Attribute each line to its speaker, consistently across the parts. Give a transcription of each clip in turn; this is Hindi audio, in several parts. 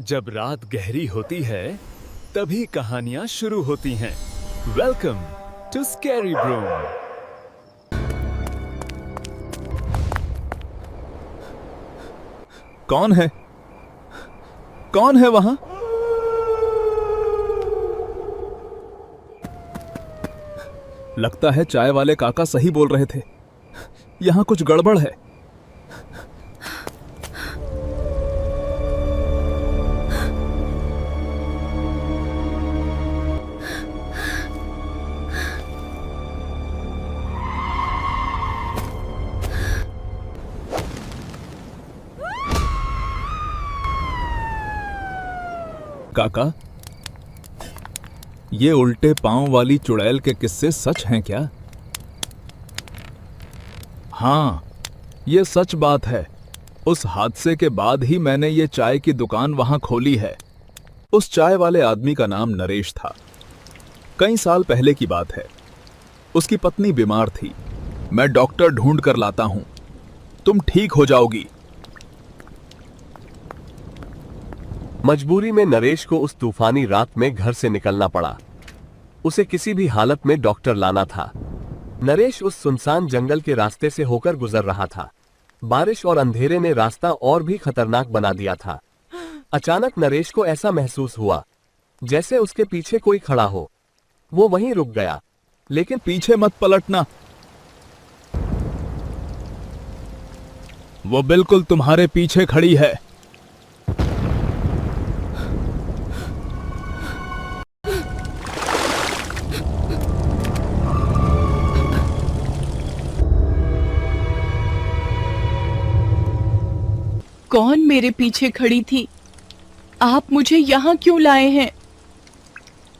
Speaker 1: जब रात गहरी होती है तभी कहानियां शुरू होती हैं। Welcome to scary broom.
Speaker 2: कौन है? कौन है वहां? लगता है चाय वाले काका सही बोल रहे थे। यहां कुछ गड़बड़ है। काका, ये उल्टे पांव वाली चुड़ैल के किस्से सच हैं क्या? हां, ये सच बात है। उस हादसे के बाद ही मैंने ये चाय की दुकान वहां खोली है। उस चाय वाले आदमी का नाम नरेश था। कई साल पहले की बात है। उसकी पत्नी बीमार थी। मैं डॉक्टर ढूंढ कर लाता हूं। तुम ठीक हो जाओगी।
Speaker 3: मजबूरी में नरेश को उस तूफानी रात में घर से निकलना पड़ा। उसे किसी भी हालत में डॉक्टर लाना था। नरेश उस सुनसान जंगल के रास्ते से होकर गुजर रहा था। बारिश और अंधेरे ने रास्ता और भी खतरनाक बना दिया था। अचानक नरेश को ऐसा महसूस हुआ जैसे उसके पीछे कोई खड़ा हो। वो वहीं रुक गया, लेकिन
Speaker 2: पीछे मत पलटना। वो बिल्कुल तुम्हारे पीछे खड़ी है।
Speaker 4: कौन मेरे पीछे खड़ी थी? आप मुझे यहाँ क्यों लाए हैं?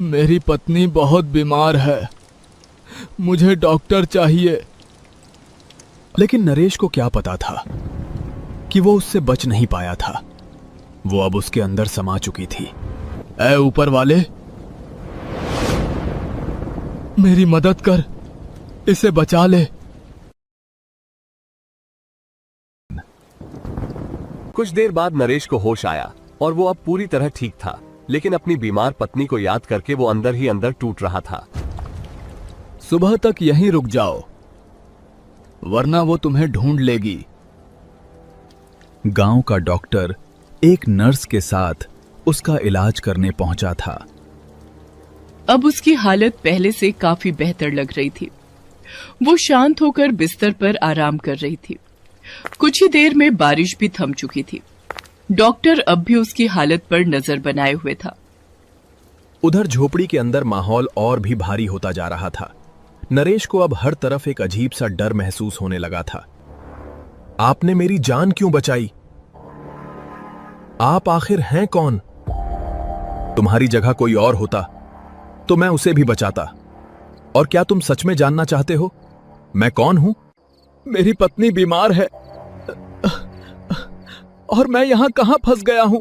Speaker 2: मेरी पत्नी बहुत बीमार है। मुझे डॉक्टर चाहिए। लेकिन नरेश को क्या पता था कि वो उससे बच नहीं पाया था। वो अब उसके अंदर समा चुकी थी। ऐ ऊपर वाले, मेरी मदद कर, इसे बचा ले।
Speaker 3: कुछ देर बाद नरेश को होश आया और वो अब पूरी तरह ठीक था, लेकिन अपनी बीमार पत्नी को याद करके वो अंदर ही अंदर टूट रहा था।
Speaker 2: सुबह तक यहीं रुक जाओ, वरना वो तुम्हें ढूंढ लेगी। गांव का डॉक्टर एक नर्स के साथ उसका इलाज करने पहुंचा था।
Speaker 4: अब उसकी हालत पहले से काफी बेहतर लग रही थी। वो शांत होकर बिस्तर पर आराम कर रही थी। कुछ ही देर में बारिश भी थम चुकी थी। डॉक्टर अब भी उसकी हालत पर नजर बनाए हुए था।
Speaker 5: उधर झोपड़ी के अंदर माहौल और भी भारी होता जा रहा था। नरेश को अब हर तरफ एक अजीब सा डर महसूस होने लगा था। आपने मेरी जान क्यों बचाई? आप आखिर हैं कौन? तुम्हारी जगह कोई और होता तो मैं उसे भी बचाता। और क्या तुम सच में जानना चाहते हो मैं कौन हूं?
Speaker 2: मेरी पत्नी बीमार है और मैं यहां कहां फंस गया हूं?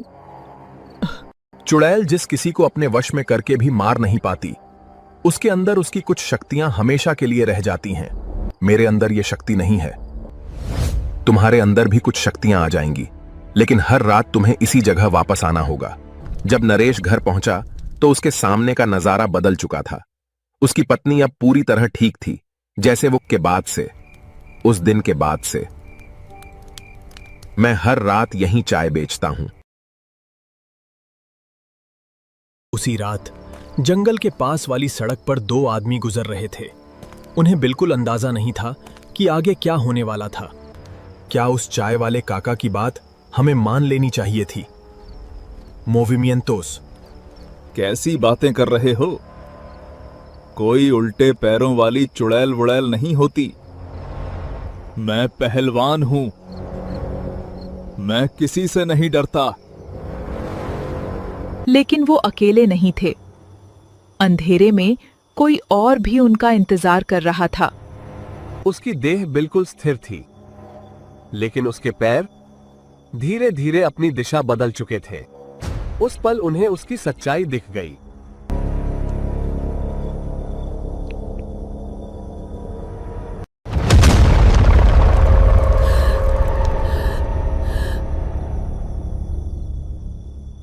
Speaker 5: चुड़ैल जिस किसी को अपने वश में करके भी मार नहीं पाती, उसके अंदर उसकी कुछ शक्तियां हमेशा के लिए रह जाती हैं। मेरे अंदर यह शक्ति नहीं है। तुम्हारे अंदर भी कुछ शक्तियां आ जाएंगी, लेकिन हर रात तुम्हें इसी जगह वापस आना होगा। जब नरेश घर पहुंचा तो उसके सामने का नजारा बदल चुका था। उसकी पत्नी अब पूरी तरह ठीक थी, जैसे वो के बाद से, उस दिन के बाद से। मैं हर रात यहीं चाय बेचता हूं।
Speaker 6: उसी रात जंगल के पास वाली सड़क पर दो आदमी गुजर रहे थे। उन्हें बिल्कुल अंदाजा नहीं था कि आगे क्या होने वाला था। क्या उस चाय वाले काका की बात हमें मान लेनी चाहिए थी? मोविमियंतोस।
Speaker 2: कैसी बातें कर रहे हो? कोई उल्टे पैरों वाली चुड़ैल वुड़ैल नहीं होती। मैं पहलवान हूं। मैं किसी से नहीं डरता।
Speaker 7: लेकिन वो अकेले नहीं थे। अंधेरे में कोई और भी उनका इंतजार कर रहा था।
Speaker 3: उसकी देह बिल्कुल स्थिर थी, लेकिन उसके पैर धीरे धीरे अपनी दिशा बदल चुके थे। उस पल उन्हें उसकी सच्चाई दिख गई।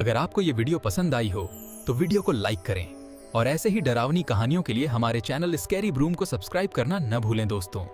Speaker 2: अगर आपको ये वीडियो पसंद आई हो तो वीडियो को लाइक करें और ऐसे ही डरावनी कहानियों के लिए हमारे चैनल स्कैरी ब्रूम को सब्सक्राइब करना न भूलें दोस्तों।